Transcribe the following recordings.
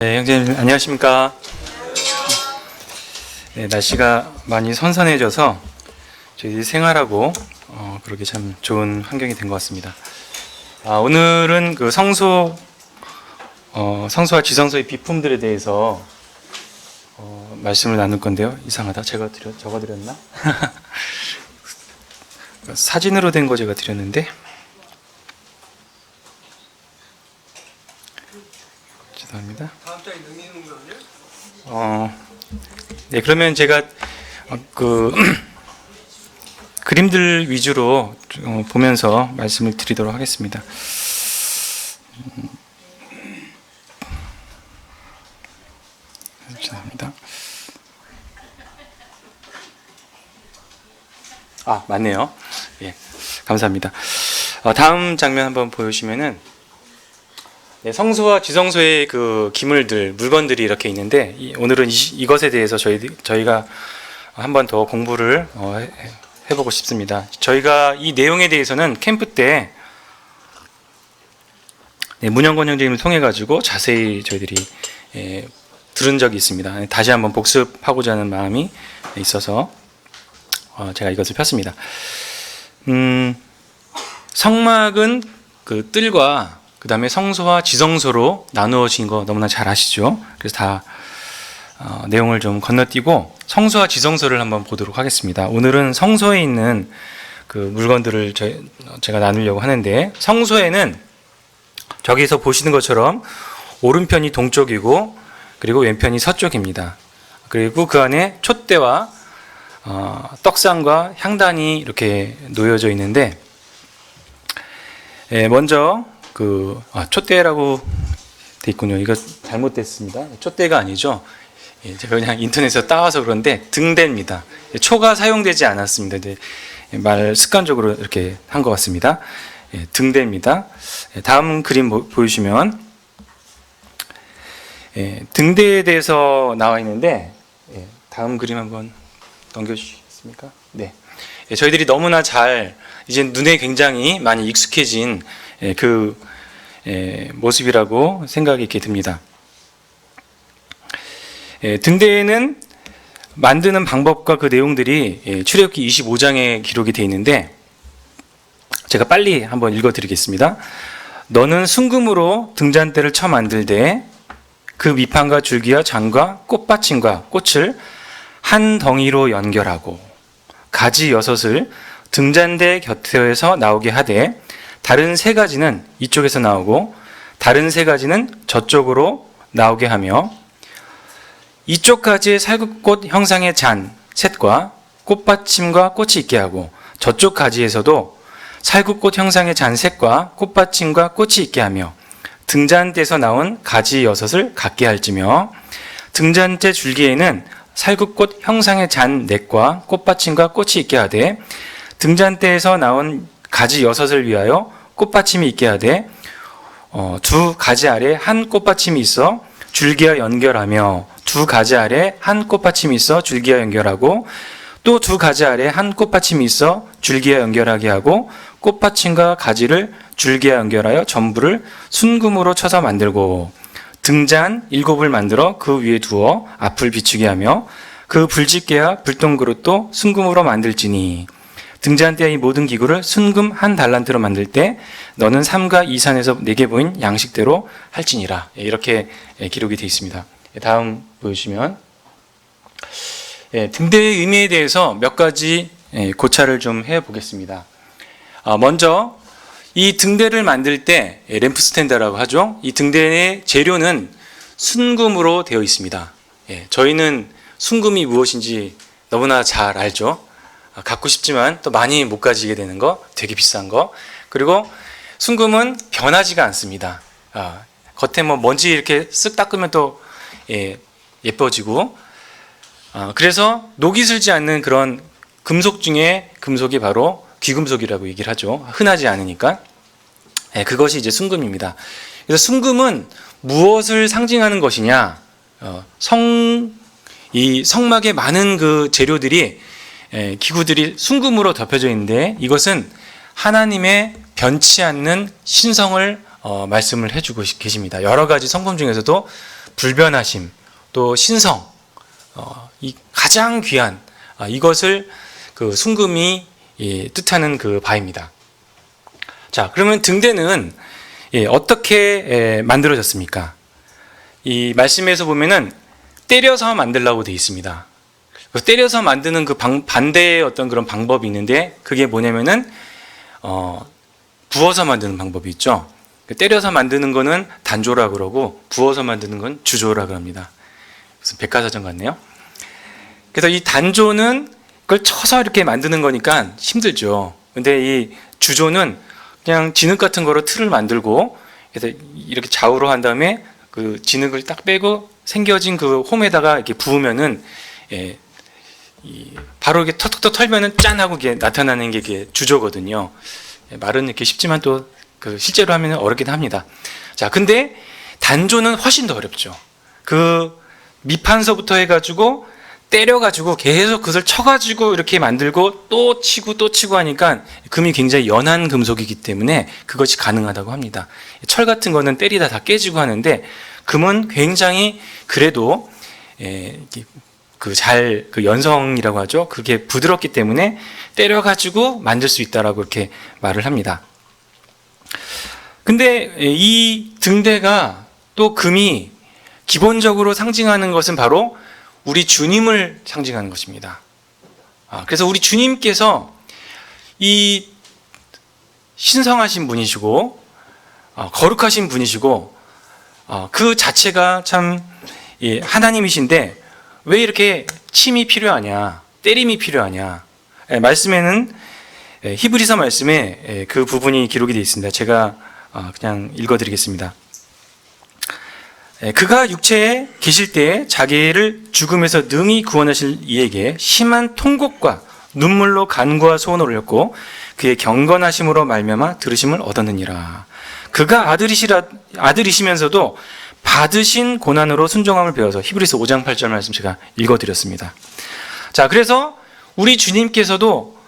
네, 형제님 안녕하십니까? 네, 날씨가 많이 선선해져서 저희 생활하고 그렇게 참 좋은 환경이 된 것 같습니다. 오늘은 그 성소와 지성소의 비품들에 대해서 말씀을 나눌 건데요. 이상하다. 제가 적어드렸나? 사진으로 된 거 제가 드렸는데 죄송합니다. 다음 장에 넘기는 거 아니에요? 네, 그러면 제가 그림들 위주로 보면서 말씀을 드리도록 하겠습니다. 죄송합니다. 맞네요. 예, 감사합니다. 다음 장면 한번 보여주시면은 네, 성소와 지성소의 그 기물들, 물건들이 이렇게 있는데 오늘은 이것에 대해서 저희가 한 번 더 공부를 해보고 싶습니다. 저희가 이 내용에 대해서는 캠프 때 문영권 형제님을 통해 가지고 자세히 저희들이 들은 적이 있습니다. 다시 한번 복습하고자 하는 마음이 있어서 제가 이것을 폈습니다. 성막은 그 뜰과 그 다음에 성소와 지성소로 나누어진 거 너무나 잘 아시죠? 그래서 다 내용을 좀 건너뛰고 성소와 지성소를 한번 보도록 하겠습니다. 오늘은 성소에 있는 그 물건들을 제가 나누려고 하는데, 성소에는 저기서 보시는 것처럼 오른편이 동쪽이고 그리고 왼편이 서쪽입니다. 그리고 그 안에 촛대와 떡상과 향단이 이렇게 놓여져 있는데, 먼저 촛대라고 돼 있군요. 이거 잘못됐습니다. 촛대가 아니죠. 제가 그냥 인터넷에서 따와서 그런데 등대입니다. 초가 사용되지 않았습니다. 말 습관적으로 이렇게 한 것 같습니다. 등대입니다. 다음 그림 보여주시면 등대에 대해서 나와 있는데, 다음 그림 한번 넘겨주시겠습니까? 네. 저희들이 너무나 이제 눈에 굉장히 많이 익숙해진 모습이라고 생각이 이렇게 듭니다. 등대에는 만드는 방법과 그 내용들이 출애굽기 25장에 기록이 되어 있는데, 제가 빨리 한번 읽어드리겠습니다. 너는 순금으로 등잔대를 쳐 만들되 그 밑판과 줄기와 장과 꽃받침과 꽃을 한 덩이로 연결하고 가지 6을 등잔대 곁에서 나오게 하되, 다른 3가지는 이쪽에서 나오고 다른 3가지는 저쪽으로 나오게 하며, 이쪽 가지에 살구꽃 형상의 잔 셋과 꽃받침과 꽃이 있게 하고 저쪽 가지에서도 살구꽃 형상의 잔 셋과 꽃받침과 꽃이 있게 하며, 등잔대에서 나온 가지 6을 갖게 할지며, 등잔대 줄기에는 살구꽃 형상의 잔 넷과 꽃받침과 꽃이 있게 하되, 등잔대에서 나온 가지 6을 위하여 꽃받침이 있게 하되, 두 가지 아래 한 꽃받침이 있어 줄기와 연결하며, 두 가지 아래 한 꽃받침이 있어 줄기와 연결하고, 또 두 가지 아래 한 꽃받침이 있어 줄기와 연결하게 하고, 꽃받침과 가지를 줄기와 연결하여 전부를 순금으로 쳐서 만들고, 등잔 7을 만들어 그 위에 두어 앞을 비추게 하며, 그 불집게와 불똥그릇도 순금으로 만들지니, 등잔대의 이 모든 기구를 순금 1달란트로 만들 때 너는 삼가 이 산에서 내게 보인 양식대로 할지니라. 이렇게 기록이 되어 있습니다. 다음 보여주시면, 등대의 의미에 대해서 몇 가지 고찰을 좀 해보겠습니다. 먼저 이 등대를 만들 때 램프 스탠드라고 하죠. 이 등대의 재료는 순금으로 되어 있습니다. 저희는 순금이 무엇인지 너무나 잘 알죠. 갖고 싶지만 또 많이 못 가지게 되는 거, 되게 비싼 거. 그리고 순금은 변하지가 않습니다. 겉에 먼지 이렇게 쓱 닦으면 또 예뻐지고, 그래서 녹이 슬지 않는 그런 금속 중에 금속이 바로 귀금속이라고 얘기를 하죠. 흔하지 않으니까. 그것이 이제 순금입니다. 그래서 순금은 무엇을 상징하는 것이냐? 이 성막에 많은 그 재료들이, 기구들이 순금으로 덮여져 있는데, 이것은 하나님의 변치 않는 신성을 말씀을 해주고 계십니다. 여러 가지 성품 중에서도 불변하심, 또 신성, 이 가장 귀한 이것을 그 순금이 뜻하는 그 바입니다. 자, 그러면 등대는 어떻게 만들어졌습니까? 이 말씀에서 보면은 때려서 만들라고 되어 있습니다. 때려서 만드는 그 반대의 어떤 그런 방법이 있는데 그게 뭐냐면은 부어서 만드는 방법이 있죠. 때려서 만드는 거는 단조라 그러고 부어서 만드는 건 주조라 그럽니다. 무슨 백과사전 같네요. 그래서 이 단조는 그걸 쳐서 이렇게 만드는 거니까 힘들죠. 근데 이 주조는 그냥 진흙 같은 거로 틀을 만들고 그래서 이렇게 좌우로 한 다음에 그 진흙을 딱 빼고 생겨진 그 홈에다가 이렇게 부으면은 바로 이렇게 턱턱턱 털면은 짠 하고 이게 나타나는 게 이게 주조거든요. 말은 이렇게 쉽지만 또 그 실제로 하면 어렵긴 합니다. 자, 근데 단조는 훨씬 더 어렵죠. 그 밑판서부터 해가지고 때려가지고 계속 그것을 쳐가지고 이렇게 만들고 또 치고 하니까 금이 굉장히 연한 금속이기 때문에 그것이 가능하다고 합니다. 철 같은 거는 때리다 다 깨지고 하는데 금은 굉장히 그래도 그 연성이라고 하죠. 그게 부드럽기 때문에 때려가지고 만들 수 있다라고 이렇게 말을 합니다. 근데 이 등대가 또 금이 기본적으로 상징하는 것은 바로 우리 주님을 상징하는 것입니다. 그래서 우리 주님께서 이 신성하신 분이시고 거룩하신 분이시고 그 자체가 참 하나님이신데 왜 이렇게 침이 필요하냐, 때림이 필요하냐. 말씀에는 히브리서 말씀에 그 부분이 기록이 되어 있습니다. 제가 그냥 읽어드리겠습니다. 그가 육체에 계실 때에 자기를 죽음에서 능히 구원하실 이에게 심한 통곡과 눈물로 간구와 소원을 올렸고 그의 경건하심으로 말미암아 들으심을 얻었느니라. 그가 아들이시면서도 받으신 고난으로 순종함을 배워서 히브리서 5장 8절 말씀 제가 읽어드렸습니다. 자, 그래서 우리 주님께서도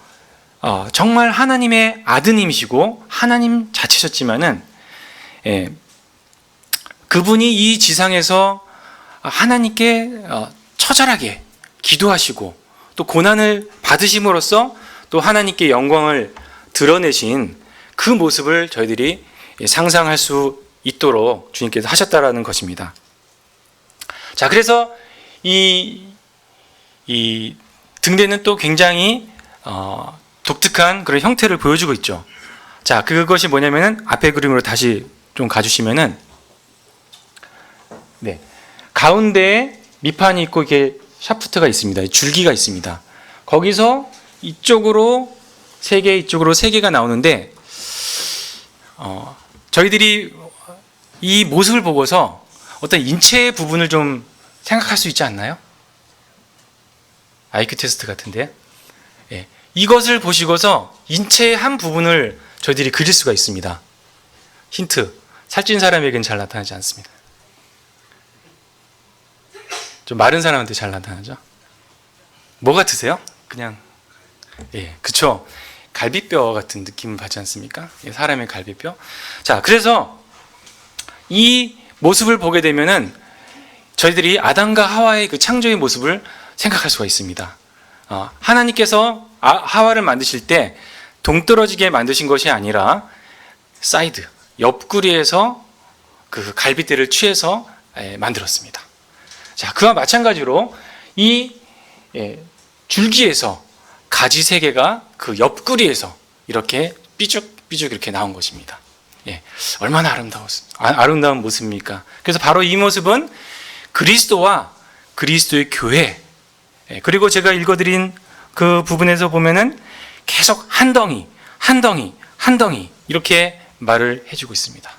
정말 하나님의 아드님이시고 하나님 자체셨지만은 그분이 이 지상에서 하나님께 처절하게 기도하시고 또 고난을 받으심으로써 또 하나님께 영광을 드러내신 그 모습을 저희들이 상상할 수 있도록 주님께서 하셨다라는 것입니다. 자, 그래서 이 등대는 또 굉장히 독특한 그런 형태를 보여주고 있죠. 자, 그것이 뭐냐면은 앞에 그림으로 다시 좀 가주시면은 가운데에 밑판이 있고 이렇게 샤프트가 있습니다. 줄기가 있습니다. 거기서 이쪽으로 3개, 이쪽으로 3개가 나오는데 저희들이 이 모습을 보고서 어떤 인체의 부분을 좀 생각할 수 있지 않나요? IQ 테스트 같은데. 이것을 보시고서 인체의 한 부분을 저희들이 그릴 수가 있습니다. 힌트. 살찐 사람에게는 잘 나타나지 않습니다. 좀 마른 사람한테 잘 나타나죠? 뭐 같으세요? 그냥 그쵸? 갈비뼈 같은 느낌을 받지 않습니까? 사람의 갈비뼈. 자, 그래서 이 모습을 보게 되면은 저희들이 아담과 하와의 그 창조의 모습을 생각할 수가 있습니다. 하나님께서 하와를 만드실 때 동떨어지게 만드신 것이 아니라 사이드, 옆구리에서 그 갈빗대를 취해서 만들었습니다. 자, 그와 마찬가지로 이 줄기에서 가지 3개가 그 옆구리에서 이렇게 삐죽삐죽 이렇게 나온 것입니다. 얼마나 아름다운 모습입니까? 그래서 바로 이 모습은 그리스도와 그리스도의 교회, 그리고 제가 읽어드린 그 부분에서 보면은 계속 한 덩이 이렇게 말을 해주고 있습니다.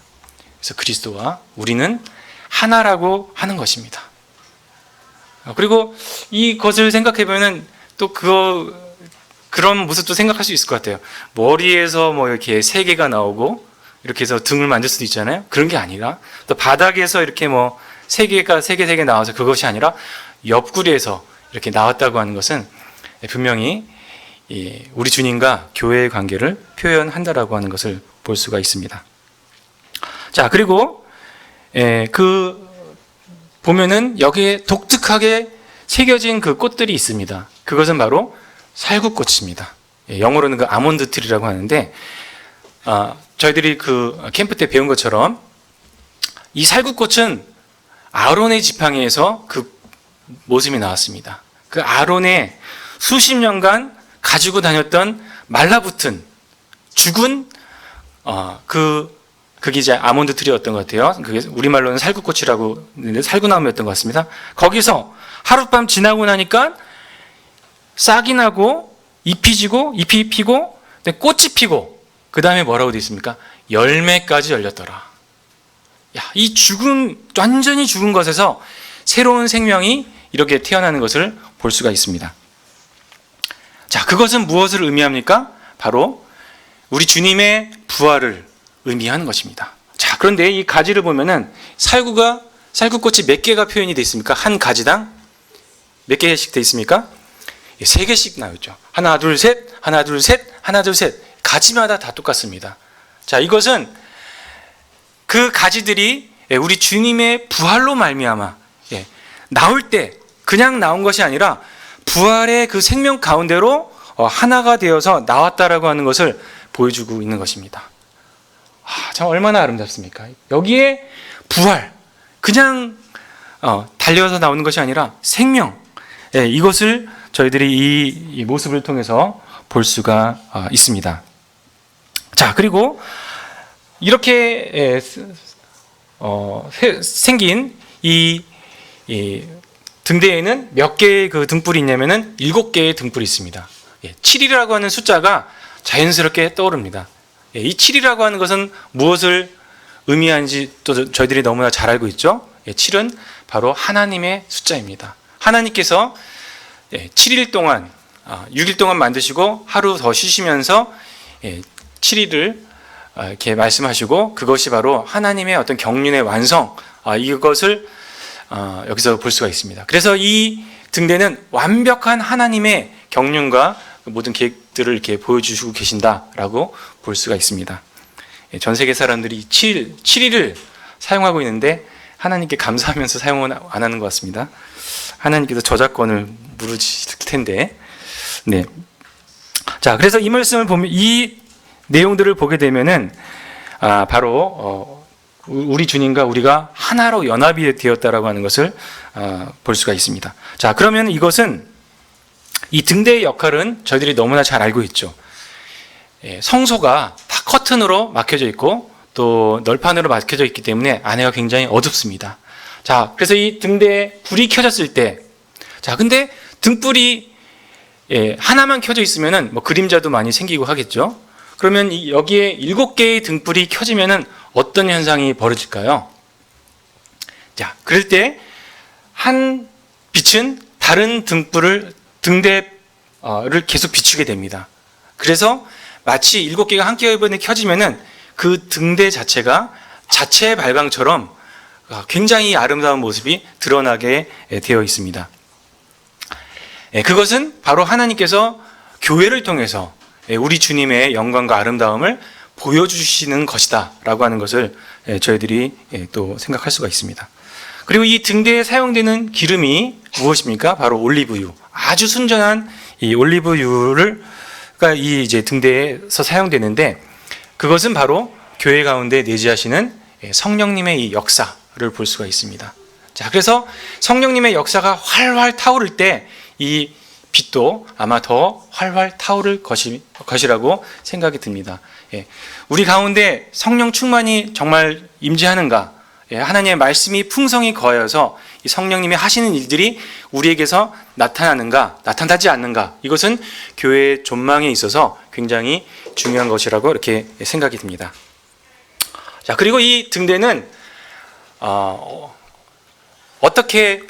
그래서 그리스도와 우리는 하나라고 하는 것입니다. 그리고 이것을 생각해보면은 또 그런 모습도 생각할 수 있을 것 같아요. 머리에서 뭐 이렇게 3개가 나오고 이렇게 해서 등을 만질 수도 있잖아요. 그런 게 아니라 또 바닥에서 이렇게 뭐 3개 나와서 그것이 아니라 옆구리에서 이렇게 나왔다고 하는 것은 분명히 우리 주님과 교회의 관계를 표현한다라고 하는 것을 볼 수가 있습니다. 자, 그리고 그 보면은 여기에 독특하게 새겨진 그 꽃들이 있습니다. 그것은 바로 살구꽃입니다. 영어로는 그 아몬드 트리라고 하는데, 저희들이 그 캠프 때 배운 것처럼 이 살구꽃은 아론의 지팡이에서 그 모습이 나왔습니다. 그 아론의 수십 년간 가지고 다녔던 말라붙은 죽은 그게 이제 아몬드 트리였던 것 같아요. 그게 우리말로는 살구꽃이라고 하는데 살구나무였던 것 같습니다. 거기서 하룻밤 지나고 나니까 싹이 나고 잎이 지고 잎이 피고 꽃이 피고 그 다음에 뭐라고 되어 있습니까? 열매까지 열렸더라. 야, 이 완전히 죽은 것에서 새로운 생명이 이렇게 태어나는 것을 볼 수가 있습니다. 자, 그것은 무엇을 의미합니까? 바로 우리 주님의 부활을 의미하는 것입니다. 자, 그런데 이 가지를 보면은 살구꽃이 몇 개가 표현이 되어 있습니까? 한 가지당 몇 개씩 되어 있습니까? 3개씩 나오죠. 하나, 둘, 셋, 하나, 둘, 셋, 하나, 둘, 셋. 가지마다 다 똑같습니다. 자, 이것은 그 가지들이 우리 주님의 부활로 말미암아 나올 때 그냥 나온 것이 아니라 부활의 그 생명 가운데로 하나가 되어서 나왔다라고 하는 것을 보여주고 있는 것입니다. 참 얼마나 아름답습니까? 여기에 부활, 그냥 달려서 나오는 것이 아니라 생명, 이것을 저희들이 이 모습을 통해서 볼 수가 있습니다. 자, 그리고 이렇게 생긴 이 등대에는 몇 개의 그 등불이 있냐면은 7개의 등불이 있습니다. 7이라고 하는 숫자가 자연스럽게 떠오릅니다. 이 7이라고 하는 것은 무엇을 의미하는지 또 저희들이 너무나 잘 알고 있죠. 7은 바로 하나님의 숫자입니다. 하나님께서 7일 동안 6일 동안 만드시고 하루 더 쉬시면서 7일을 이렇게 말씀하시고 그것이 바로 하나님의 어떤 경륜의 완성, 이것을 여기서 볼 수가 있습니다. 그래서 이 등대는 완벽한 하나님의 경륜과 모든 계획들을 이렇게 보여주시고 계신다라고 볼 수가 있습니다. 전 세계 사람들이 7일을 사용하고 있는데 하나님께 감사하면서 사용은 안 하는 것 같습니다. 하나님께서 저작권을 물으실 텐데. 네. 자, 그래서 이 말씀을 보면 이 내용들을 보게 되면은 바로 우리 주님과 우리가 하나로 연합이 되었다라고 하는 것을 볼 수가 있습니다. 자, 그러면 이것은 이 등대의 역할은 저희들이 너무나 잘 알고 있죠. 성소가 다 커튼으로 막혀져 있고 또 널판으로 막혀져 있기 때문에 안에가 굉장히 어둡습니다. 자, 그래서 이 등대에 불이 켜졌을 때, 자, 근데 등불이 하나만 켜져 있으면은 뭐 그림자도 많이 생기고 하겠죠. 그러면 여기에 7개의 등불이 켜지면은 어떤 현상이 벌어질까요? 자, 그럴 때 한 빛은 다른 등대를 계속 비추게 됩니다. 그래서 마치 7개가 함께 이번에 켜지면은 그 등대 자체가 자체의 발광처럼 굉장히 아름다운 모습이 드러나게 되어 있습니다. 그것은 바로 하나님께서 교회를 통해서 우리 주님의 영광과 아름다움을 보여주시는 것이다 라고 하는 것을 저희들이 또 생각할 수가 있습니다. 그리고 이 등대에 사용되는 기름이 무엇입니까? 바로 올리브유. 아주 순전한 이 올리브유가 이 이제 등대에서 사용되는데 그것은 바로 교회 가운데 내재하시는 성령님의 이 역사를 볼 수가 있습니다. 자, 그래서 성령님의 역사가 활활 타오를 때 이 빛도 아마 더 활활 타오를 것이라고 생각이 듭니다. 우리 가운데 성령 충만이 정말 임재하는가? 하나님의 말씀이 풍성히 거하여서 이 성령님이 하시는 일들이 우리에게서 나타나는가, 나타나지 않는가? 이것은 교회의 전망에 있어서 굉장히 중요한 것이라고 이렇게 생각이 듭니다. 자, 그리고 이 등대는 어떻게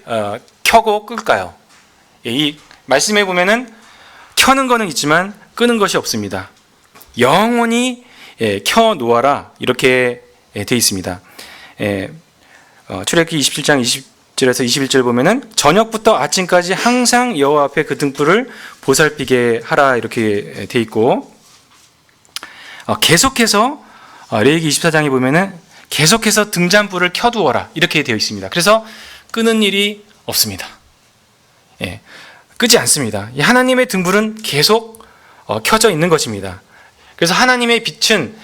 켜고 끌까요? 이 말씀에 보면은 켜는 거는 있지만 끄는 것이 없습니다. 영원히 켜 놓아라 이렇게 되어 있습니다. 출애굽기 27장 20절에서 21절 보면은 저녁부터 아침까지 항상 여호와 앞에 그 등불을 보살피게 하라 이렇게 되어 있고 계속해서 레위기 24장에 보면은 계속해서 등잔불을 켜두어라 이렇게 되어 있습니다. 그래서 끄는 일이 없습니다. 예, 끄지 않습니다. 이 하나님의 등불은 계속 켜져 있는 것입니다. 그래서 하나님의 빛은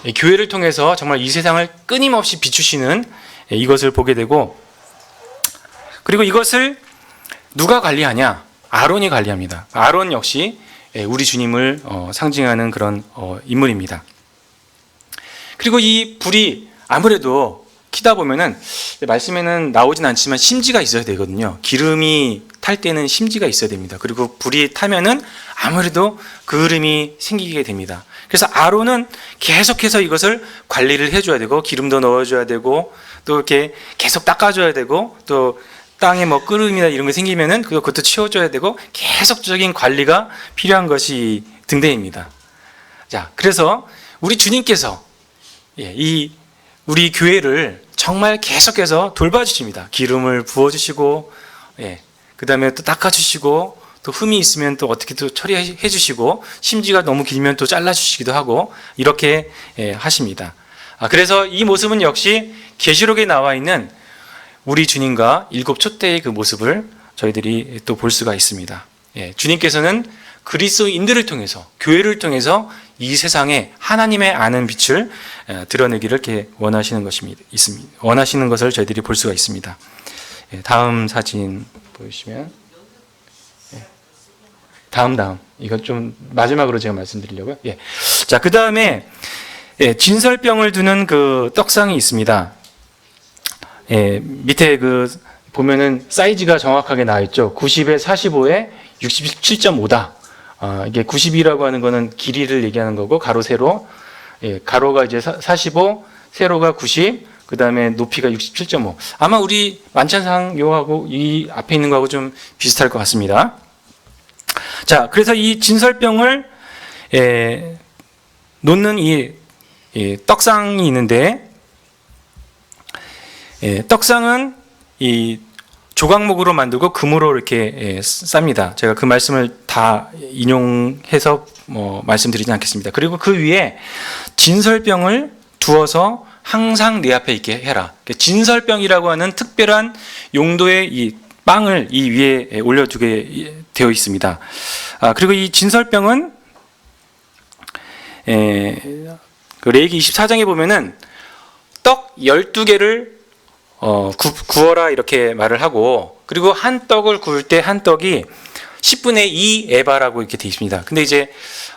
이 교회를 통해서 정말 이 세상을 끊임없이 비추시는 이것을 보게 되고, 그리고 이것을 누가 관리하냐? 아론이 관리합니다. 아론 역시 우리 주님을 상징하는 그런 인물입니다. 그리고 이 불이 아무래도 키다 보면은 말씀에는 나오진 않지만 심지가 있어야 되거든요. 기름이 탈 때는 심지가 있어야 됩니다. 그리고 불이 타면은 아무래도 그을음이 생기게 됩니다. 그래서 아론은 계속해서 이것을 관리를 해줘야 되고, 기름도 넣어줘야 되고, 또 이렇게 계속 닦아줘야 되고, 또 땅에 뭐 끓음이나 이런 게 생기면은 그것도 치워줘야 되고, 계속적인 관리가 필요한 것이 등대입니다. 자, 그래서 우리 주님께서 우리 교회를 정말 계속해서 돌봐주십니다. 기름을 부어주시고, 그 다음에 또 닦아주시고, 또 흠이 있으면 또 어떻게 또 처리해 주시고, 심지가 너무 길면 또 잘라주시기도 하고, 이렇게 하십니다. 그래서 이 모습은 역시 계시록에 나와 있는 우리 주님과 일곱 촛대의 그 모습을 저희들이 또 볼 수가 있습니다. 주님께서는 그리스도인들을 통해서, 교회를 통해서 이 세상에 하나님의 아는 빛을 드러내기를 이렇게 원하시는 것입니다. 원하시는 것을 저희들이 볼 수가 있습니다. 다음 사진 보시면, 다음 이거 좀 마지막으로 제가 말씀드리려고요. 자, 그 다음에 진설병을 두는 그 떡상이 있습니다. 밑에 그 보면은 사이즈가 정확하게 나와 있죠. 90에 45에 67.5다. 이게 90이라고 하는 거는 길이를 얘기하는 거고, 가로 세로, 가로가 이제 45, 세로가 90, 그 다음에 높이가 67.5. 아마 우리 만찬상 요하고 이 앞에 있는 거하고 좀 비슷할 것 같습니다. 자, 그래서 이 진설병을 놓는 이 떡상이 있는데, 떡상은 이 조각목으로 만들고 금으로 이렇게 쌉니다. 제가 그 말씀을 다 인용해서 말씀드리지 않겠습니다. 그리고 그 위에 진설병을 두어서 항상 내 앞에 있게 해라. 진설병이라고 하는 특별한 용도의 이 빵을 이 위에 올려두게 되어 있습니다. 그리고 이 진설병은 그 레위기 24장에 보면은 떡 12개를 구워라 이렇게 말을 하고, 그리고 한 떡을 구울 때 한 떡이 10분의 2 에바라고 이렇게 되어 있습니다. 근데 이제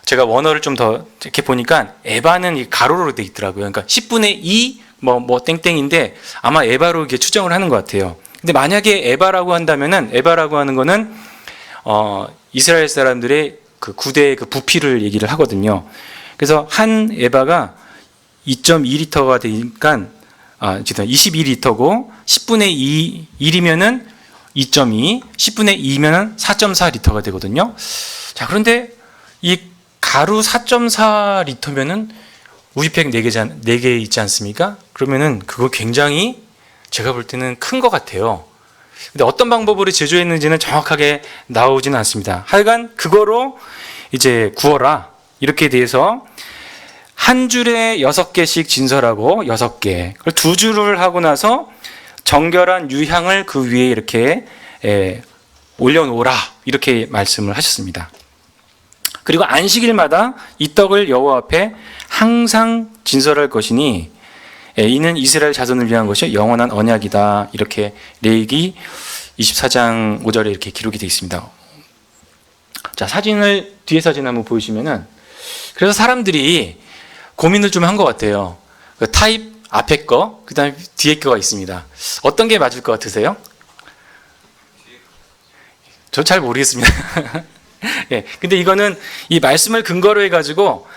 제가 원어를 좀 더 이렇게 보니까 에바는 가로로 되어 있더라고요. 그러니까 10분의 2 뭐 땡땡인데 아마 에바로 이렇게 추정을 하는 것 같아요. 근데 만약에 에바라고 한다면은, 에바라고 하는 거는 이스라엘 사람들의 그 구대의 그 부피를 얘기를 하거든요. 그래서 한 에바가 2.2리터가 되니까 지금 22리터고 10분의 1이면은 2.2, 10분의 2면은 4.4리터가 되거든요. 자, 그런데 이 가루 4.4리터면은 우유팩 4개 있지 않습니까? 그러면은 그거 굉장히 제가 볼 때는 큰 것 같아요. 근데 어떤 방법으로 제조했는지는 정확하게 나오지는 않습니다. 하여간 그거로 이제 구워라 이렇게 돼서 한 줄에 6개씩 진설하고 6개, 그걸 2줄을 하고 나서 정결한 유향을 그 위에 이렇게 올려놓으라 이렇게 말씀을 하셨습니다. 그리고 안식일마다 이 떡을 여호와 앞에 항상 진설할 것이니 이는 이스라엘 자손을 위한 것이 영원한 언약이다. 이렇게 레위기 24장 5절에 이렇게 기록이 되어 있습니다. 자, 사진을 뒤에 사진 한번 보여주시면은, 그래서 사람들이 고민을 좀 한 것 같아요. 그 타입 앞에 거, 그 다음에 뒤에 거가 있습니다. 어떤 게 맞을 것 같으세요? 저 잘 모르겠습니다. 근데 이거는 이 말씀을 근거로 해가지고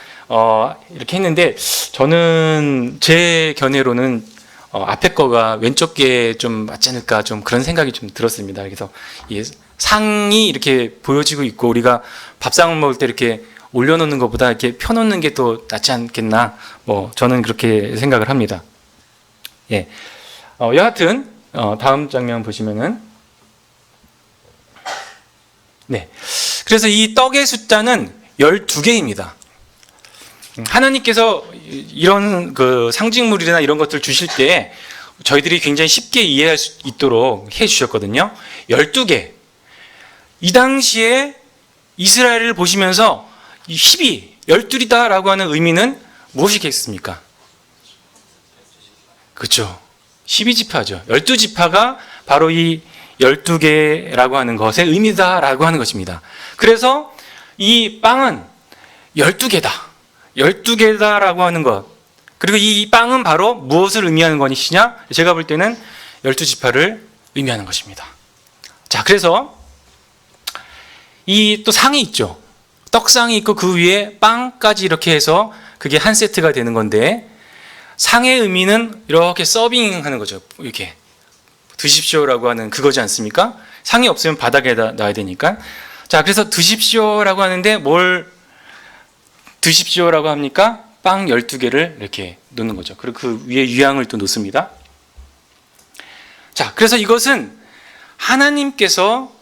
이렇게 했는데, 저는 제 견해로는 앞에 거가 왼쪽 게 좀 맞지 않을까, 좀 그런 생각이 좀 들었습니다. 그래서 이 상이 이렇게 보여지고 있고, 우리가 밥상을 먹을 때 이렇게 올려놓는 것보다 이렇게 펴놓는 게 또 낫지 않겠나, 저는 그렇게 생각을 합니다. 여하튼 다음 장면 보시면은, 그래서 이 떡의 숫자는 12개입니다. 하나님께서 이런 그 상징물이나 이런 것들 주실 때 저희들이 굉장히 쉽게 이해할 수 있도록 해 주셨거든요. 12개. 이 당시에 이스라엘을 보시면서 이 12다라고 하는 의미는 무엇이겠습니까? 그렇죠. 12지파죠. 12지파가 바로 이 12개라고 하는 것의 의미다라고 하는 것입니다. 그래서 이 빵은 12개다. 12개다라고 하는 것. 그리고 이 빵은 바로 무엇을 의미하는 것이냐? 제가 볼 때는 12지파를 의미하는 것입니다. 자, 그래서 이 또 상이 있죠. 떡상이 있고 그 위에 빵까지 이렇게 해서 그게 한 세트가 되는 건데, 상의 의미는 이렇게 서빙하는 거죠. 이렇게 드십시오라고 하는 그거지 않습니까? 상이 없으면 바닥에다 놔야 되니까. 자, 그래서 드십시오라고 하는데 뭘 드십시오라고 합니까? 빵 12개를 이렇게 놓는 거죠. 그리고 그 위에 유향을 또 놓습니다. 자, 그래서 이것은 하나님께서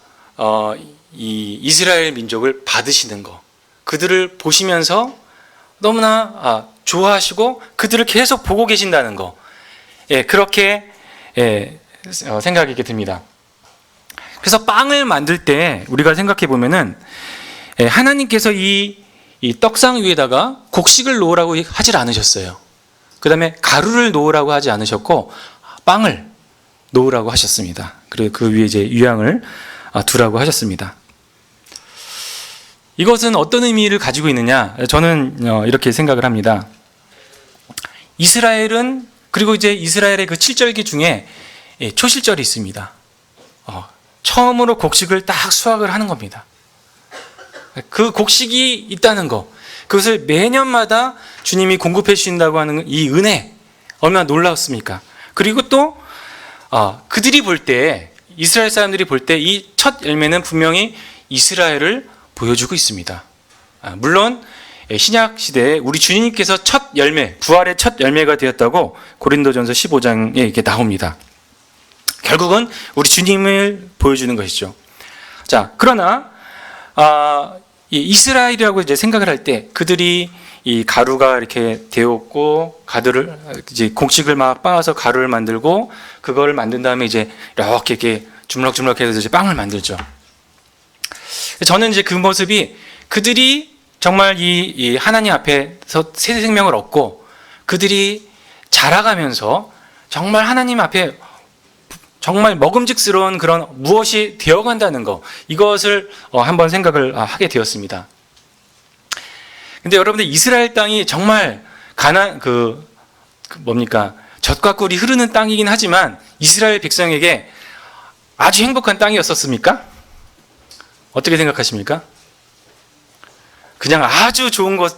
이 이스라엘 민족을 받으시는 거, 그들을 보시면서 너무나 좋아하시고 그들을 계속 보고 계신다는 거, 그렇게 생각이 듭니다. 그래서 빵을 만들 때 우리가 생각해 보면은 하나님께서 이 떡상 위에다가 곡식을 놓으라고 하질 않으셨어요. 그 다음에 가루를 놓으라고 하지 않으셨고 빵을 놓으라고 하셨습니다. 그리고 그 위에 이제 유향을 두라고 하셨습니다. 이것은 어떤 의미를 가지고 있느냐? 저는 이렇게 생각을 합니다. 이스라엘은, 그리고 이제 이스라엘의 그 7절기 중에 초실절이 있습니다. 처음으로 곡식을 딱 수확을 하는 겁니다. 그 곡식이 있다는 거, 그것을 매년마다 주님이 공급해 주신다고 하는 이 은혜, 얼마나 놀라웠습니까? 그리고 또 그들이 볼 때, 이스라엘 사람들이 볼 때 이 첫 열매는 분명히 이스라엘을 보여주고 있습니다. 물론 신약 시대에 우리 주님께서 첫 열매, 부활의 첫 열매가 되었다고 고린도전서 15장에 이렇게 나옵니다. 결국은 우리 주님을 보여주는 것이죠. 자, 그러나 이 이스라엘이라고 이제 생각을 할 때 그들이 이 가루가 이렇게 되었고 가루를 이제 곡식을 막 빻아서 가루를 만들고 그걸 만든 다음에 이제 이렇게 주물럭주물럭해서 이제 빵을 만들죠. 저는 이제 그 모습이 그들이 정말 이 하나님 앞에서 새 생명을 얻고 그들이 자라가면서 정말 하나님 앞에 정말 먹음직스러운 그런 무엇이 되어간다는 것, 이것을 한번 생각을 하게 되었습니다. 근데 여러분들 이스라엘 땅이 정말 뭡니까? 젖과 꿀이 흐르는 땅이긴 하지만 이스라엘 백성에게 아주 행복한 땅이었었습니까? 어떻게 생각하십니까? 그냥 아주 좋은 것,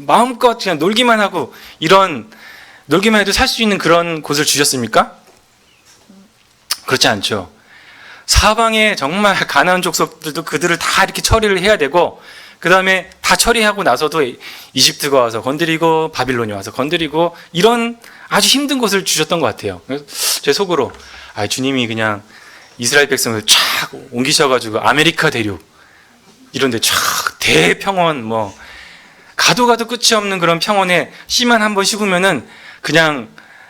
마음껏 그냥 놀기만 하고 놀기만 해도 살 수 있는 그런 곳을 주셨습니까? 그렇지 않죠. 사방에 정말 가나안 족속들도 그들을 다 이렇게 처리를 해야 되고, 그 다음에 다 처리하고 나서도 이집트가 와서 건드리고 바빌론이 와서 건드리고 이런 아주 힘든 곳을 주셨던 것 같아요. 그래서 제 속으로 주님이 그냥 이스라엘 백성을 쫙 옮기셔가지고 아메리카 대륙 이런 데 쫙 대평원 가도 끝이 없는 그런 평원에 씨만 한번 씹으면은 그냥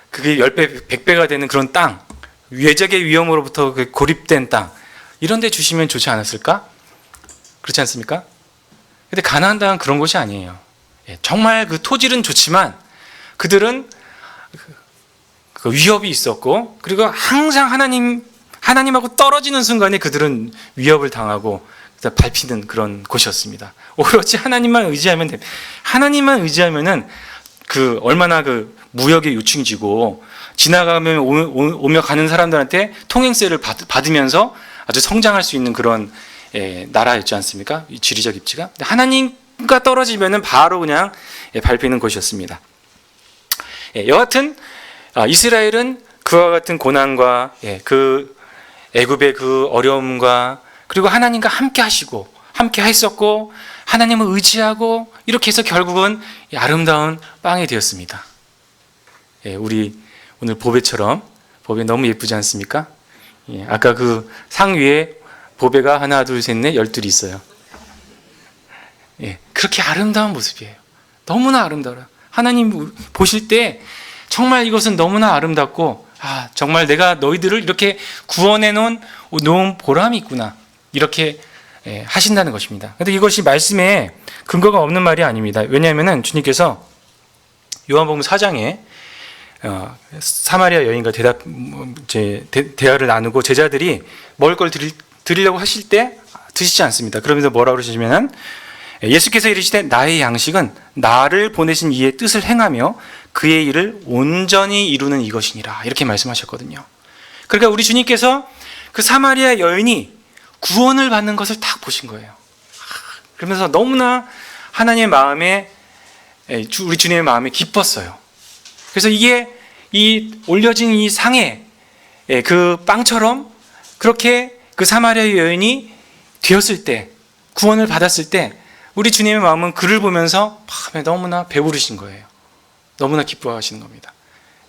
그게 10배, 100배가 되는 그런 땅, 외적의 위험으로부터 고립된 땅, 이런 데 주시면 좋지 않았을까? 그렇지 않습니까? 근데 가나안 땅은 그런 곳이 아니에요. 정말 그 토질은 좋지만 그들은 그 위협이 있었고, 그리고 항상 하나님하고 떨어지는 순간에 그들은 위협을 당하고 밟히는 그런 곳이었습니다. 오로지 하나님만 의지하면 됩니다. 하나님만 의지하면은 얼마나 무역의 요충지고 지나가면 오며 가는 사람들한테 통행세를 받으면서 아주 성장할 수 있는 그런 나라였지 않습니까? 이 지리적 입지가. 하나님과 떨어지면은 바로 그냥 밟히는 곳이었습니다. 여하튼 이스라엘은 그와 같은 고난과 그 애굽의 그 어려움과 그리고 하나님과 함께 하시고 함께 했었고 하나님을 의지하고 이렇게 해서 결국은 아름다운 빵이 되었습니다. 우리 오늘 보배처럼, 보배 너무 예쁘지 않습니까? 아까 그 상 위에 보배가 하나 둘 셋 넷 12이 있어요. 그렇게 아름다운 모습이에요. 너무나 아름다워요. 하나님 보실 때 정말 이것은 너무나 아름답고 정말 내가 너희들을 이렇게 구원해 놓은 보람이 있구나. 이렇게 하신다는 것입니다. 그런데 이것이 말씀에 근거가 없는 말이 아닙니다. 왜냐하면 주님께서 요한복음 4장에 사마리아 여인과 대화를 나누고 제자들이 먹을 걸 드리려고 하실 때 드시지 않습니다. 그러면서 뭐라고 그러시냐면 예수께서 이르시되 나의 양식은 나를 보내신 이의 뜻을 행하며 그의 일을 온전히 이루는 이것이니라. 이렇게 말씀하셨거든요. 그러니까 우리 주님께서 그 사마리아 여인이 구원을 받는 것을 딱 보신 거예요. 그러면서 너무나 하나님의 마음에 우리 주님의 마음에 기뻤어요. 그래서 이게 이 올려진 이 상에 그 빵처럼 그렇게 그 사마리아 여인이 되었을 때, 구원을 받았을 때 우리 주님의 마음은 그를 보면서 마음에 너무나 배부르신 거예요. 너무나 기뻐하시는 겁니다.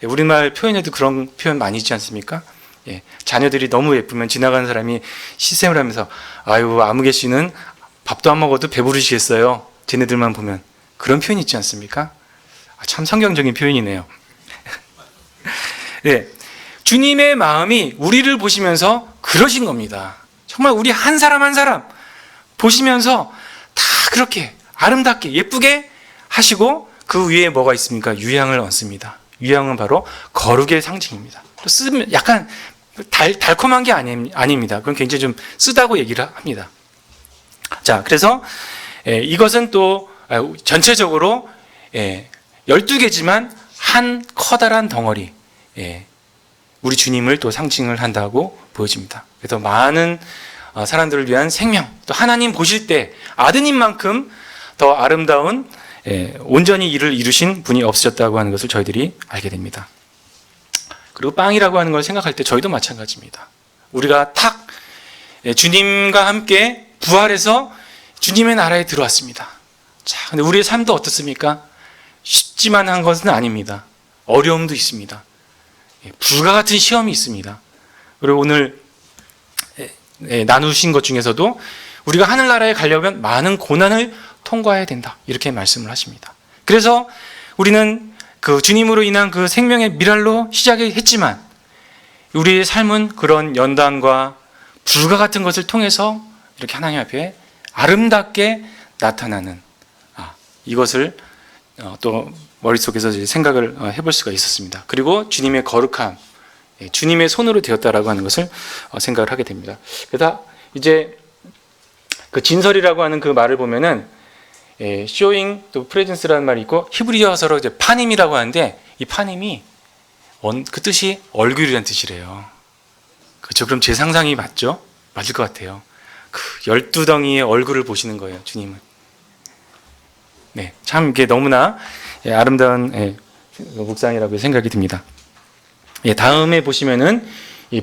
우리말 표현에도 그런 표현 많이 있지 않습니까? 자녀들이 너무 예쁘면 지나가는 사람이 시샘을 하면서 아유 아무개 씨는 밥도 안 먹어도 배부르시겠어요. 쟤네들만 보면. 그런 표현이 있지 않습니까? 참 성경적인 표현이네요. 네, 주님의 마음이 우리를 보시면서 그러신 겁니다. 정말 우리 한 사람 한 사람 보시면서 다 그렇게 아름답게 예쁘게 하시고 그 위에 뭐가 있습니까? 유향을 얹습니다. 유향은 바로 거룩의 상징입니다. 또 쓰면 약간 달콤한 게 아닙니다. 그건 굉장히 좀 쓰다고 얘기를 합니다. 자, 그래서 이것은 또 전체적으로 12개지만 한 커다란 덩어리, 우리 주님을 또 상징을 한다고 보여집니다. 그래서 많은 사람들을 위한 생명, 또 하나님 보실 때 아드님만큼 더 아름다운 온전히 일을 이루신 분이 없으셨다고 하는 것을 저희들이 알게 됩니다. 그리고 빵이라고 하는 걸 생각할 때 저희도 마찬가지입니다. 우리가 탁 주님과 함께 부활해서 주님의 나라에 들어왔습니다. 자, 근데 우리의 삶도 어떻습니까? 쉽지만 한 것은 아닙니다. 어려움도 있습니다. 불과 같은 시험이 있습니다. 그리고 오늘 나누신 것 중에서도 우리가 하늘나라에 가려면 많은 고난을 통과해야 된다. 이렇게 말씀을 하십니다. 그래서 우리는 그 주님으로 인한 그 생명의 미랄로 시작했지만 우리의 삶은 그런 연단과 불과 같은 것을 통해서 이렇게 하나님 앞에 아름답게 나타나는 이것을 또 머릿속에서 생각을 해볼 수가 있었습니다. 그리고 주님의 거룩함, 주님의 손으로 되었다라고 하는 것을 생각을 하게 됩니다. 그래서 이제 그 진설이라고 하는 그 말을 보면은 showing 또 presence라는 말이 있고 히브리어서로 이제 파님이라고 하는데 이 파님이 그 뜻이 얼굴이라는 뜻이래요. 그렇죠? 그럼 제 상상이 맞죠? 맞을 것 같아요. 그 12덩이의 얼굴을 보시는 거예요, 주님은. 네, 참 이게 너무나 아름다운 묵상이라고 생각이 듭니다. 다음에 보시면은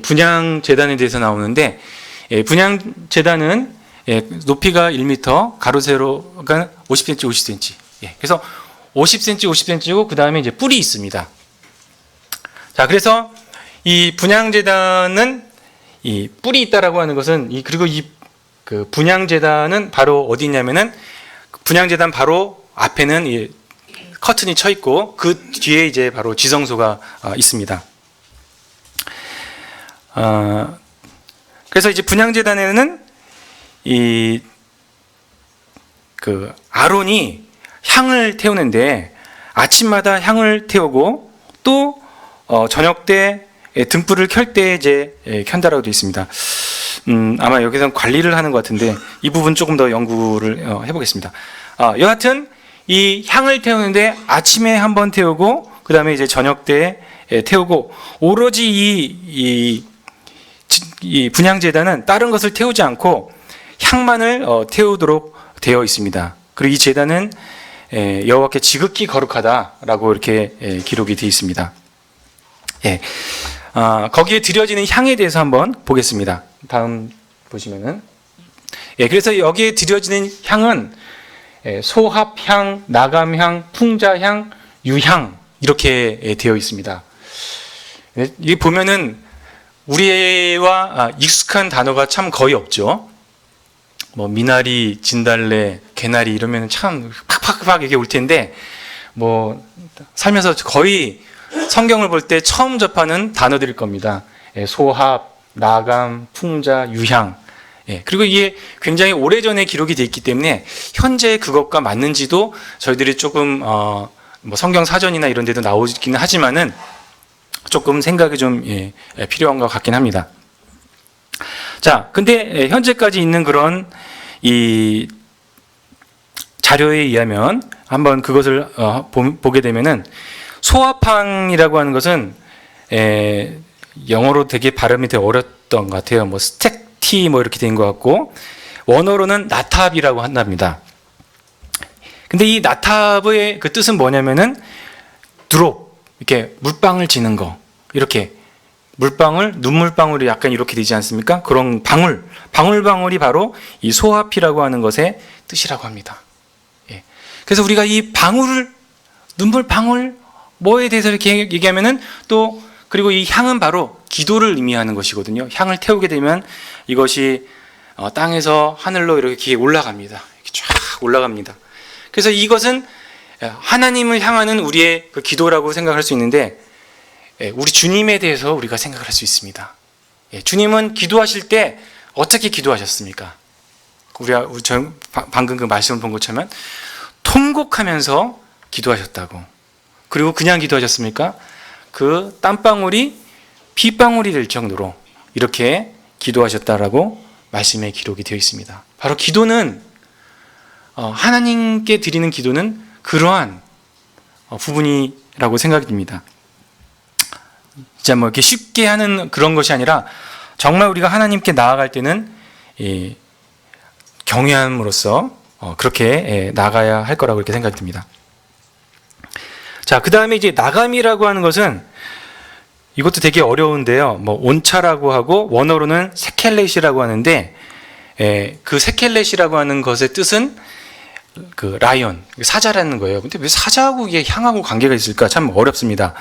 분향 제단에 대해서 나오는데 분향 제단은 높이가 1m, 가로 세로가 50cm, 50cm. 그래서 50cm, 50cm고 그 다음에 이제 뿔이 있습니다. 자, 그래서 이 분향 제단은 이 뿔이 있다라고 하는 것은 그리고 그 분향 제단은 바로 어디 있냐면은 분향 제단 바로 앞에는 이 커튼이 쳐 있고 그 뒤에 이제 바로 지성소가 있습니다. 그래서 이제 분향 제단에는 그 아론이 향을 태우는데 아침마다 향을 태우고 또 저녁 때 등불을 켤 때 이제 켠다라고 되어 있습니다. 아마 여기서 관리를 하는 것 같은데 이 부분 조금 더 연구를 해보겠습니다. 여하튼 이 향을 태우는데 아침에 한번 태우고 그 다음에 이제 저녁 때 태우고 오로지 이 분향제단은 다른 것을 태우지 않고 향만을 태우도록 되어 있습니다. 그리고 이 제단은 여호와께 지극히 거룩하다라고 이렇게 기록이 되어 있습니다. 거기에 드려지는 향에 대해서 한번 보겠습니다. 다음 보시면은 그래서 여기에 드려지는 향은 소합향, 나감향, 풍자향, 유향 이렇게 되어 있습니다. 이 보면은 우리와 익숙한 단어가 참 거의 없죠. 뭐 미나리, 진달래, 개나리 이러면 참 팍팍팍 이게 올 텐데 뭐 살면서 거의 성경을 볼 때 처음 접하는 단어들일 겁니다. 소합, 나감, 풍자, 유향. 그리고 이게 굉장히 오래전에 기록이 되어 있기 때문에 현재 그것과 맞는지도 저희들이 조금 뭐 성경 사전이나 이런 데도 나오기는 하지만은 조금 생각이 좀 필요한 것 같긴 합니다. 자, 근데 현재까지 있는 그런 이 자료에 의하면 한번 그것을 보게 되면은 소화팡이라고 하는 것은 영어로 되게 발음이 되게 어렵던 것 같아요. 뭐 스택티 뭐 이렇게 된 것 같고 원어로는 나탑이라고 한답니다. 근데 이 나탑의 그 뜻은 뭐냐면은 드롭 이렇게 물방울 지는 거 이렇게 물방울 눈물방울이 약간 이렇게 되지 않습니까? 그런 방울방울이 바로 이 소화피라고 하는 것의 뜻이라고 합니다. 그래서 우리가 이 방울 눈물 방울 뭐에 대해서 이렇게 얘기하면은 또 그리고 이 향은 바로 기도를 의미하는 것이거든요. 향을 태우게 되면 이것이 땅에서 하늘로 이렇게 올라갑니다. 이렇게 쫙 올라갑니다. 그래서 이것은 하나님을 향하는 우리의 그 기도라고 생각할 수 있는데 우리 주님에 대해서 우리가 생각을 할 수 있습니다. 주님은 기도하실 때 어떻게 기도하셨습니까? 저 방금 그 말씀을 본 것처럼 통곡하면서 기도하셨다고. 그리고 그냥 기도하셨습니까? 그 땀방울이 핏방울이 될 정도로 이렇게 기도하셨다라고 말씀에 기록이 되어 있습니다. 바로 기도는 하나님께 드리는 기도는 그러한 부분이라고 생각이 듭니다. 진짜 뭐 이렇게 쉽게 하는 그런 것이 아니라 정말 우리가 하나님께 나아갈 때는 경외함으로써 그렇게 나가야 할 거라고 이렇게 생각이 듭니다. 자, 그 다음에 이제 나감이라고 하는 것은 이것도 되게 어려운데요. 뭐 온차라고 하고 원어로는 세켈렛이라고 하는데 그 세켈렛이라고 하는 것의 뜻은 그 라이언, 사자라는 거예요. 근데 왜 사자하고 이게 향하고 관계가 있을까? 참 어렵습니다.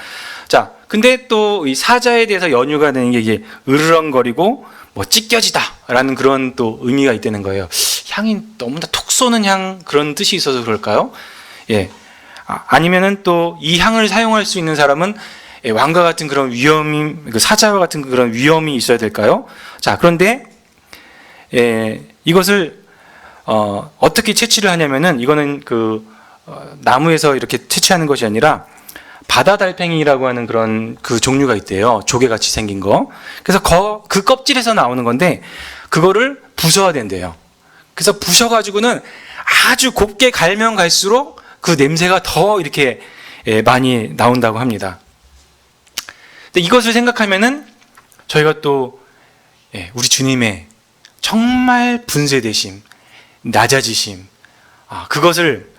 자, 근데 또 이 사자에 대해서 연유가 되는 게 이게 으르렁거리고 뭐 찢겨지다라는 그런 또 의미가 있다는 거예요. 향이 너무나 톡 쏘는 향 그런 뜻이 있어서 그럴까요? 아니면은 또 이 향을 사용할 수 있는 사람은 왕과 같은 그런 위험이, 사자와 같은 그런 위험이 있어야 될까요? 자, 그런데 이것을 어떻게 채취를 하냐면은 이거는 나무에서 이렇게 채취하는 것이 아니라 바다 달팽이라고 하는 그런 그 종류가 있대요. 조개같이 생긴 거. 그래서 그 껍질에서 나오는 건데 그거를 부숴야 된대요. 그래서 부셔가지고는 아주 곱게 갈면 갈수록 그 냄새가 더 이렇게 많이 나온다고 합니다. 근데 이것을 생각하면은 저희가 또 우리 주님의 정말 분쇄되심, 낮아지심, 그것을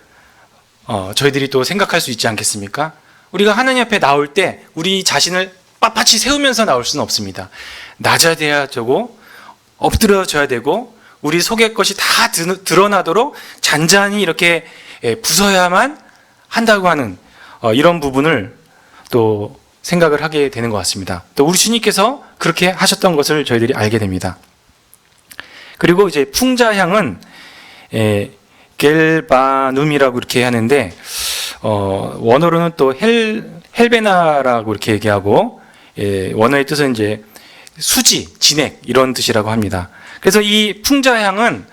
저희들이 또 생각할 수 있지 않겠습니까? 우리가 하나님 앞에 나올 때 우리 자신을 빳빳이 세우면서 나올 수는 없습니다. 낮아져야 되고 엎드려져야 되고 우리 속의 것이 다 드러나도록 잔잔히 이렇게 부숴야만 한다고 하는 이런 부분을 또 생각을 하게 되는 것 같습니다. 또 우리 주님께서 그렇게 하셨던 것을 저희들이 알게 됩니다. 그리고 이제 풍자향은 겔바눔이라고 이렇게 하는데 원어로는 또 헬베나라고 이렇게 얘기하고 원어의 뜻은 이제 수지, 진액 이런 뜻이라고 합니다. 그래서 이 풍자향은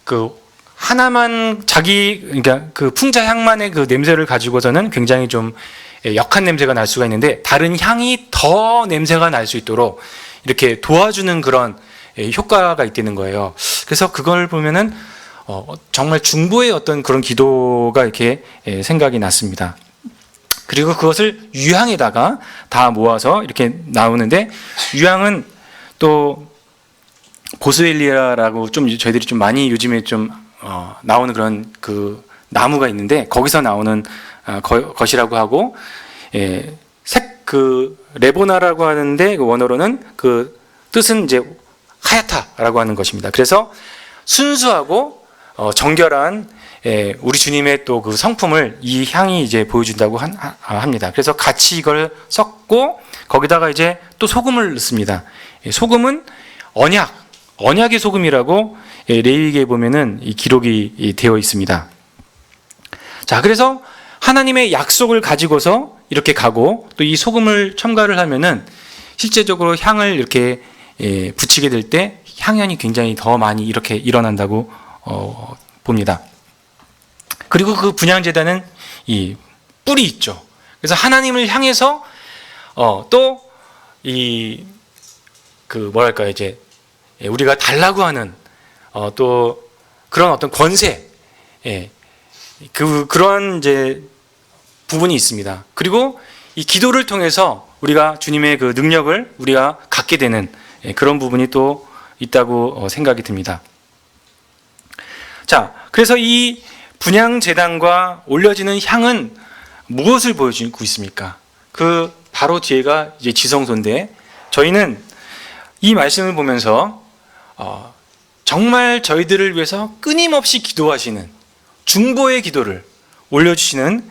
그 하나만 그러니까 그 풍자향만의 그 냄새를 가지고서는 굉장히 좀 역한 냄새가 날 수가 있는데 다른 향이 더 냄새가 날 수 있도록 이렇게 도와주는 그런 효과가 있다는 거예요. 그래서 그걸 보면은 정말 중보의 어떤 그런 기도가 이렇게 생각이 났습니다. 그리고 그것을 유향에다가 다 모아서 이렇게 나오는데 유향은 또 보스웰리아라고 좀 저희들이 좀 많이 요즘에 좀 나오는 그런 그 나무가 있는데 거기서 나오는 것이라고 하고 레보나라고 하는데 그 원어로는 그 뜻은 이제 하얗다라고 하는 것입니다. 그래서 순수하고 정결한 우리 주님의 또 그 성품을 이 향이 이제 보여준다고 합니다. 그래서 같이 이걸 섞고 거기다가 이제 또 소금을 넣습니다. 소금은 언약의 소금이라고 레위기에 보면은 이 기록이 되어 있습니다. 자, 그래서 하나님의 약속을 가지고서 이렇게 가고 또 이 소금을 첨가를 하면은 실제적으로 향을 이렇게 붙이게 될 때 향연이 굉장히 더 많이 이렇게 일어난다고 봅니다. 그리고 그 분향제단은 이 뿔이 있죠. 그래서 하나님을 향해서 또 이 그 뭐랄까요, 이제 우리가 달라고 하는 또 그런 어떤 권세, 그런 이제 부분이 있습니다. 그리고 이 기도를 통해서 우리가 주님의 그 능력을 우리가 갖게 되는 그런 부분이 또 있다고 생각이 듭니다. 자, 그래서 이 분향제단과 올려지는 향은 무엇을 보여주고 있습니까? 그 바로 뒤에가 이제 지성소인데, 저희는 이 말씀을 보면서 정말 저희들을 위해서 끊임없이 기도하시는 중보의 기도를 올려주시는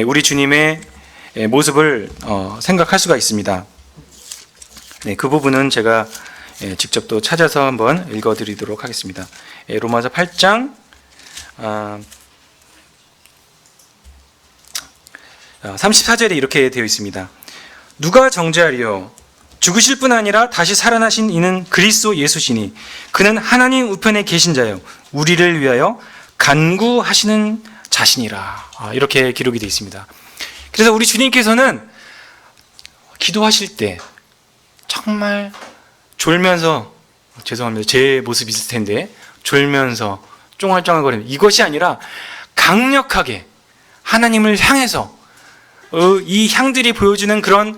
우리 주님의 모습을 생각할 수가 있습니다. 네, 그 부분은 제가 직접 또 찾아서 한번 읽어드리도록 하겠습니다. 로마서 8장 34절에 이렇게 되어 있습니다. 누가 정죄하리요? 죽으실 뿐 아니라 다시 살아나신 이는 그리스도 예수시니 그는 하나님 우편에 계신 자요 우리를 위하여 간구하시는 자신이라. 이렇게 기록이 되어 있습니다. 그래서 우리 주님께서는 기도하실 때 정말 졸면서, 죄송합니다, 제 모습이 있을 텐데 졸면서 쫑알쫑알거리는 이것이 아니라 강력하게 하나님을 향해서 이 향들이 보여주는 그런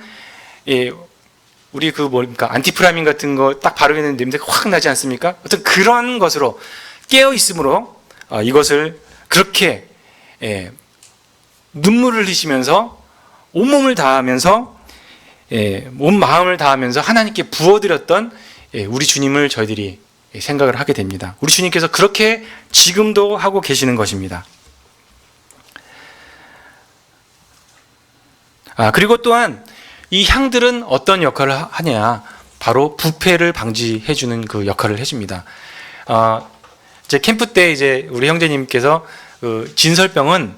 우리 그 뭡니까, 안티프라민 같은 거 딱 바르면 냄새가 확 나지 않습니까? 어떤 그런 것으로 깨어 있으므로 이것을 그렇게 눈물을 흘리시면서 온몸을 다하면서 온 마음을 다하면서 하나님께 부어드렸던 우리 주님을 저희들이 생각을 하게 됩니다. 우리 주님께서 그렇게 지금도 하고 계시는 것입니다. 그리고 또한 이 향들은 어떤 역할을 하냐, 바로 부패를 방지해주는 그 역할을 해줍니다. 이제 캠프 때 이제 우리 형제님께서 그 진설병은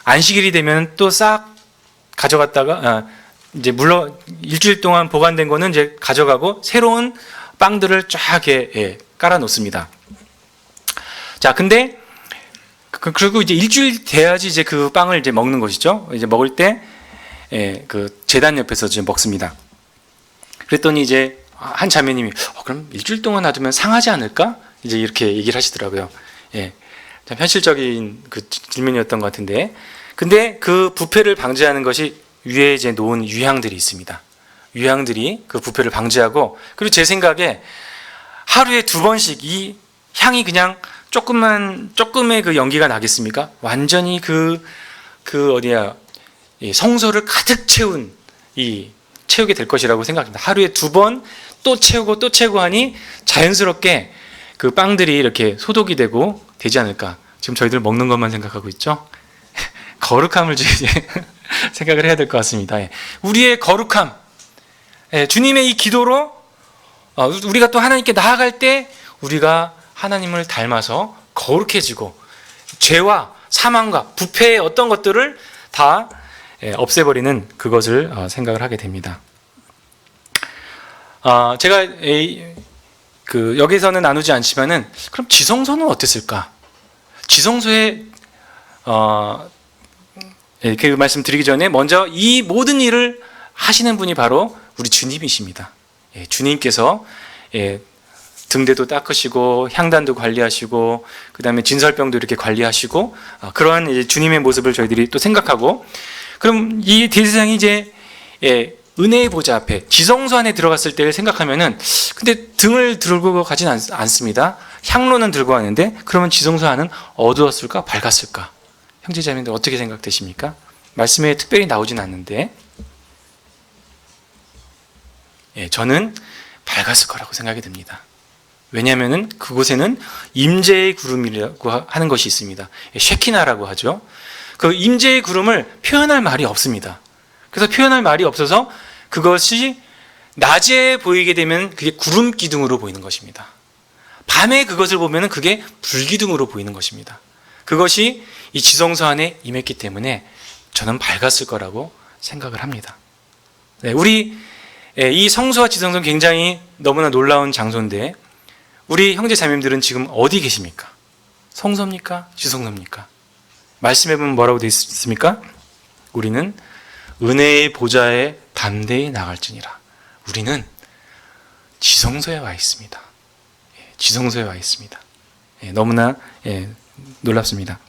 안식일이 되면 또 싹 가져갔다가 이제 물론 일주일 동안 보관된 거는 이제 가져가고 새로운 빵들을 쫙 이렇게 깔아 놓습니다. 자, 근데 그리고 이제 일주일 돼야지 이제 그 빵을 이제 먹는 것이죠. 이제 먹을 때 그 제단 옆에서 이제 먹습니다. 그랬더니 이제 한 자매님이 그럼 일주일 동안 놔두면 상하지 않을까? 이제 이렇게 얘기를 하시더라고요. 참 현실적인 그 질문이었던 것 같은데, 근데 그 부패를 방지하는 것이 위에 이제 놓은 유향들이 있습니다. 유향들이 그 부패를 방지하고, 그리고 제 생각에 하루에 2번씩 이 향이 그냥 조금의 그 연기가 나겠습니까? 완전히 이 성소를 가득 채우게 될 것이라고 생각합니다. 하루에 2번 또 채우고 또 채우고 하니 자연스럽게 그 빵들이 이렇게 소독이 되지 않을까. 지금 저희들 먹는 것만 생각하고 있죠? 거룩함을 생각을 해야 될 것 같습니다. 우리의 거룩함, 주님의 이 기도로 우리가 또 하나님께 나아갈 때 우리가 하나님을 닮아서 거룩해지고 죄와 사망과 부패의 어떤 것들을 다 없애버리는 그것을 생각을 하게 됩니다. 제가 여기서는 나누지 않지만은 그럼 지성소는 어땠을까? 지성소에 그 말씀 드리기 전에 먼저 이 모든 일을 하시는 분이 바로 우리 주님이십니다. 주님께서 등대도 닦으시고 향단도 관리하시고 그 다음에 진설병도 이렇게 관리하시고 그러한 이제 주님의 모습을 저희들이 또 생각하고, 그럼 이 대제사장이 이제 은혜의 보좌 앞에 지성소 안에 들어갔을 때를 생각하면은, 근데 등을 들고 가진 않습니다. 향로는 들고 가는데, 그러면 지성소 안은 어두웠을까 밝았을까? 형제자매들 어떻게 생각되십니까? 말씀에 특별히 나오진 않는데 저는 밝았을 거라고 생각이 듭니다. 왜냐하면 그곳에는 임재의 구름이라고 하는 것이 있습니다. 쉐키나라고 하죠. 그 임재의 구름을 표현할 말이 없습니다. 그래서 표현할 말이 없어서 그것이 낮에 보이게 되면 그게 구름 기둥으로 보이는 것입니다. 밤에 그것을 보면 그게 불기둥으로 보이는 것입니다. 그것이 이 지성소 안에 임했기 때문에 저는 밝았을 거라고 생각을 합니다. 네, 우리 이 성소와 지성소는 굉장히 너무나 놀라운 장소인데 우리 형제 자매님들은 지금 어디 계십니까? 성소입니까? 지성소입니까? 말씀해 보면 뭐라고 되어 있습니까? 우리는 은혜의 보좌에 담대히 나갈지니라. 우리는 지성소에 와 있습니다. 지성소에 와 있습니다. 너무나 놀랍습니다.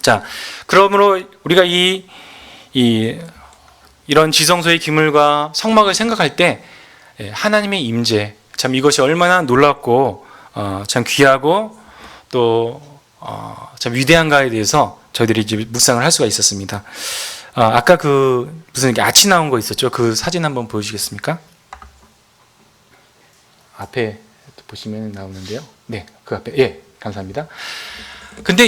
자, 그러므로 우리가 이런 지성소의 기물과 성막을 생각할 때 하나님의 임재, 참 이것이 얼마나 놀랍고 참 귀하고 또 참 위대한가에 대해서 저희들이 이제 묵상을 할 수가 있었습니다. 아까 그 무슨 아치 나온 거 있었죠? 그 사진 한번 보여주시겠습니까? 앞에 보시면 나오는데요. 네, 그 앞에. 예, 감사합니다. 근데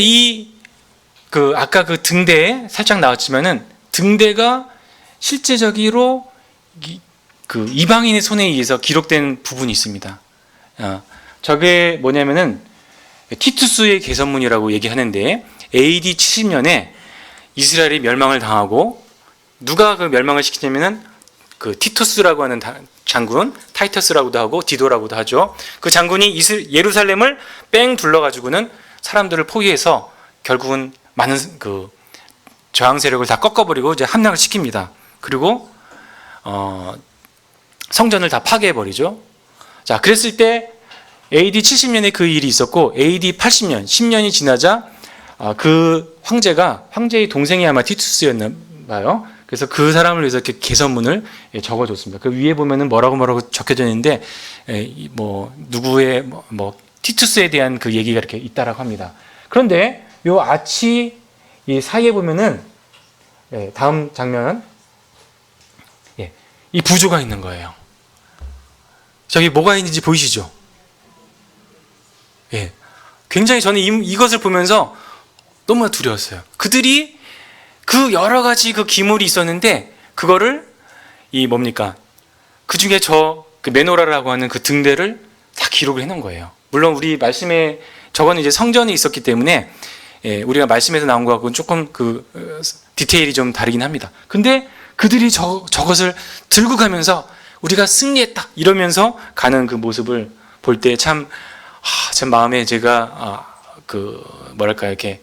그 아까 그 등대에 살짝 나왔지만은 등대가 실제적으로 그 이방인의 손에 의해서 기록된 부분이 있습니다. 저게 뭐냐면은 티투스의 개선문이라고 얘기하는데 AD 70년에 이스라엘이 멸망을 당하고 누가 그 멸망을 시키냐면은 그 티투스라고 하는 장군, 타이터스라고도 하고 디도라고도 하죠. 그 장군이 예루살렘을 뺑 둘러가지고는 사람들을 포위해서 결국은 많은 그 저항 세력을 다 꺾어버리고 이제 함락을 시킵니다. 그리고 성전을 다 파괴해버리죠. 자, 그랬을 때 AD 70년에 그 일이 있었고 AD 80년, 10년이 지나자 그 황제의 동생이 아마 티투스였나 봐요. 그래서 그 사람을 위해서 이렇게 개선문을 적어줬습니다. 그 위에 보면은 뭐라고 적혀져 있는데 뭐 누구의 뭐 티투스에 대한 그 얘기가 이렇게 있다라고 합니다. 그런데 요 아치 이 사이에 보면은 다음 장면 이 부조가 있는 거예요. 저기 뭐가 있는지 보이시죠? 굉장히 저는 이것을 보면서 너무나 두려웠어요. 그들이 그 여러 가지 그 기물이 있었는데 그거를 그 중에 그 메노라라고 하는 그 등대를 다 기록을 해놓은 거예요. 물론 우리 말씀에 저거는 이제 성전이 있었기 때문에 우리가 말씀에서 나온 거하고는 조금 그 디테일이 좀 다르긴 합니다. 근데 그들이 저것을 들고 가면서 우리가 승리했다 이러면서 가는 그 모습을 볼 때 참 마음에 제가 그 뭐랄까 이렇게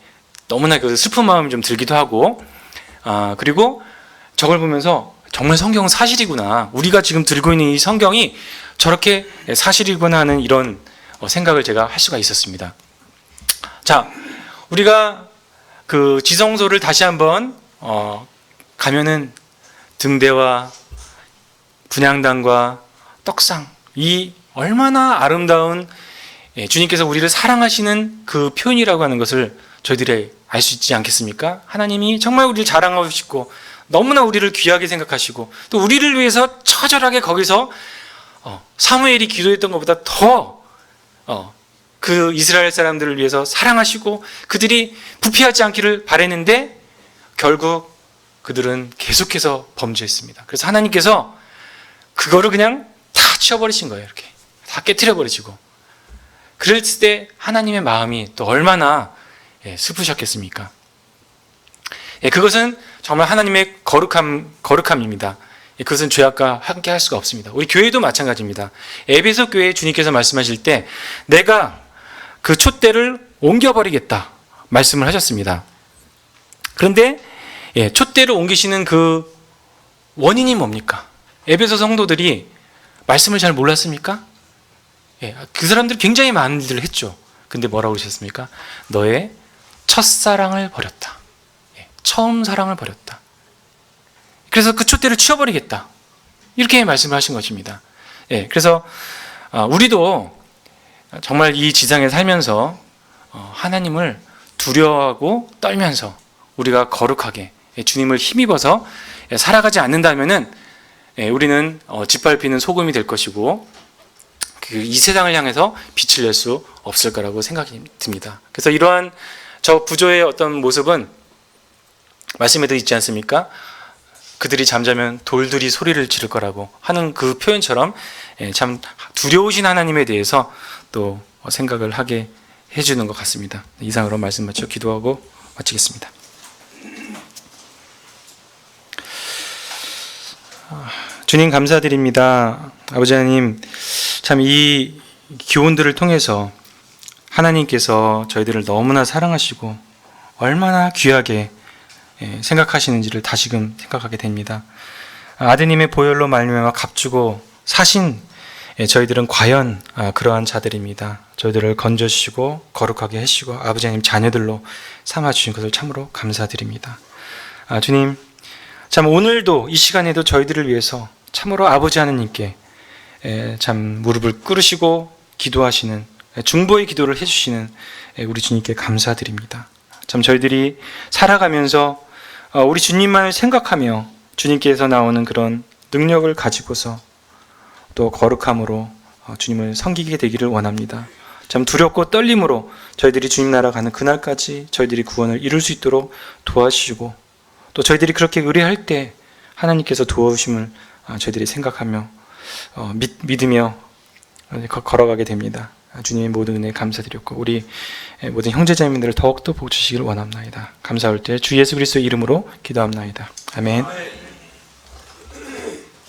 너무나 그 슬픈 마음이 좀 들기도 하고 그리고 저걸 보면서 정말 성경은 사실이구나. 우리가 지금 들고 있는 이 성경이 저렇게 사실이구나 하는 이런 생각을 제가 할 수가 있었습니다. 자, 우리가 그 지성소를 다시 한번 가면은 등대와 분향단과 떡상, 이 얼마나 아름다운 주님께서 우리를 사랑하시는 그 표현이라고 하는 것을 저희들이 알 수 있지 않겠습니까? 하나님이 정말 우리를 자랑하고 싶고 너무나 우리를 귀하게 생각하시고 또 우리를 위해서 처절하게 거기서 사무엘이 기도했던 것보다 더 그 이스라엘 사람들을 위해서 사랑하시고 그들이 부패하지 않기를 바랬는데 결국 그들은 계속해서 범죄했습니다. 그래서 하나님께서 그거를 그냥 다 치워버리신 거예요. 이렇게 다 깨트려 버리시고 그랬을 때 하나님의 마음이 또 얼마나 슬프셨겠습니까? 그것은 정말 하나님의 거룩함입니다. 그것은 죄악과 함께 할 수가 없습니다. 우리 교회도 마찬가지입니다. 에베소 교회에 주님께서 말씀하실 때 내가 그 촛대를 옮겨버리겠다 말씀을 하셨습니다. 그런데 촛대를 옮기시는 그 원인이 뭡니까? 에베소 성도들이 말씀을 잘 몰랐습니까? 그 사람들이 굉장히 많은 일들을 했죠. 근데 뭐라고 그러셨습니까? 너의 첫사랑을 버렸다. 처음 사랑을 버렸다. 그래서 그 촛대를 치워버리겠다. 이렇게 말씀을 하신 것입니다. 그래서 우리도 정말 이 지상에 살면서 하나님을 두려워하고 떨면서 우리가 거룩하게 주님을 힘입어서 살아가지 않는다면은 우리는 짓밟히는 소금이 될 것이고 이 세상을 향해서 빛을 낼 수 없을 거라고 생각이 듭니다. 그래서 이러한 저 부조의 어떤 모습은 말씀에도 있지 않습니까? 그들이 잠자면 돌들이 소리를 지를 거라고 하는 그 표현처럼 참 두려우신 하나님에 대해서 또 생각을 하게 해주는 것 같습니다. 이상으로 말씀 마치고 기도하고 마치겠습니다. 주님 감사드립니다. 아버지 하나님, 참 이 교훈들을 통해서 하나님께서 저희들을 너무나 사랑하시고 얼마나 귀하게 생각하시는지를 다시금 생각하게 됩니다. 아드님의 보혈로 말미암아 값주고 사신 저희들은 과연 그러한 자들입니다. 저희들을 건져주시고 거룩하게 하시고 아버지 하나님 자녀들로 삼아주신 것을 참으로 감사드립니다. 주님, 참 오늘도 이 시간에도 저희들을 위해서 참으로 아버지 하나님께 참 무릎을 꿇으시고 기도하시는 중보의 기도를 해주시는 우리 주님께 감사드립니다. 참 저희들이 살아가면서 우리 주님만을 생각하며 주님께서 나오는 그런 능력을 가지고서 또 거룩함으로 주님을 섬기게 되기를 원합니다. 참 두렵고 떨림으로 저희들이 주님 나라 가는 그날까지 저희들이 구원을 이룰 수 있도록 도와주시고 또 저희들이 그렇게 의뢰할 때 하나님께서 도와주심을 저희들이 생각하며 믿으며 걸어가게 됩니다. 주님의 모든 은혜 감사드렸고 우리 모든 형제자매들을 더욱더 복 주시기를 원합나이다. 감사할 때 주 예수 그리스도의 이름으로 기도합나이다. 아멘.